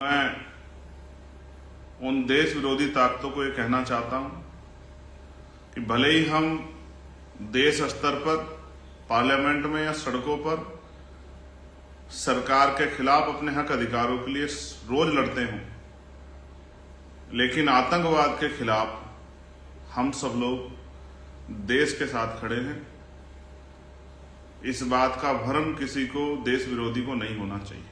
मैं उन देश विरोधी ताकतों को ये कहना चाहता हूं कि भले ही हम देश स्तर पर पार्लियामेंट में या सड़कों पर सरकार के खिलाफ अपने हक अधिकारों के लिए रोज लड़ते हों, लेकिन आतंकवाद के खिलाफ हम सब लोग देश के साथ खड़े हैं। इस बात का भ्रम किसी को, देश विरोधी को नहीं होना चाहिए।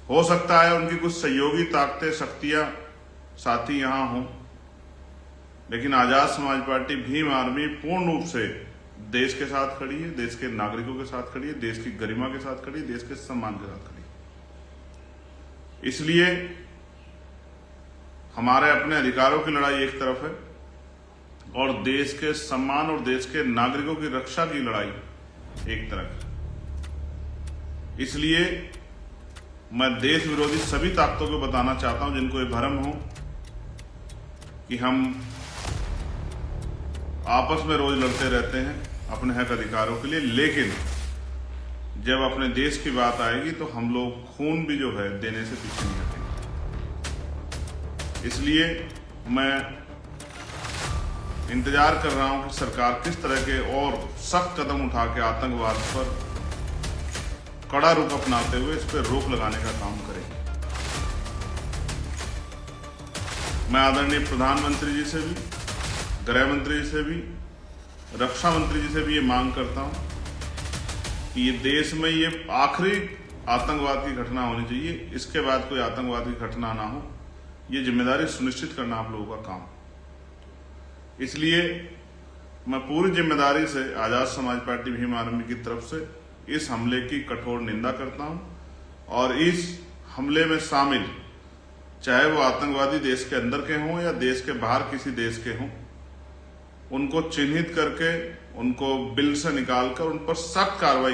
हो सकता है उनकी कुछ सहयोगी ताकतें, शक्तियां, साथी यहां हों, लेकिन आजाद समाज पार्टी भीम आर्मी पूर्ण रूप से देश के साथ खड़ी है, देश के नागरिकों के साथ खड़ी है, देश की गरिमा के साथ खड़ी है, देश के सम्मान के साथ खड़ी है। इसलिए हमारे अपने अधिकारों की लड़ाई एक तरफ है और देश के सम्मान और देश के नागरिकों की रक्षा की लड़ाई एक तरफ है। इसलिए मैं देश विरोधी सभी ताकतों को बताना चाहता हूं जिनको ये भ्रम हो कि हम आपस में रोज लड़ते रहते हैं अपने हक अधिकारों के लिए, लेकिन जब अपने देश की बात आएगी तो हम लोग खून भी जो है देने से पीछे नहीं हटेंगे। इसलिए मैं इंतजार कर रहा हूं कि सरकार किस तरह के और सख्त कदम उठा के आतंकवाद पर कड़ा रुख अपनाते हुए इस पर रोक लगाने का काम करें। मैं आदरणीय प्रधानमंत्री जी से भी, गृह मंत्री जी से भी, रक्षा मंत्री जी से भी ये मांग करता हूं कि ये देश में ये आखिरी आतंकवाद की घटना होनी चाहिए, इसके बाद कोई आतंकवाद की घटना ना हो। ये जिम्मेदारी सुनिश्चित करना आप लोगों का काम। इसलिए मैं पूरी जिम्मेदारी से आजाद समाज पार्टी भीम आर्मी की तरफ से इस हमले की कठोर निंदा करता हूं और इस हमले में शामिल, चाहे वो आतंकवादी देश के अंदर के हों या देश के बाहर किसी देश के हों, उनको चिन्हित करके, उनको बिल से निकालकर उन पर सख्त कार्रवाई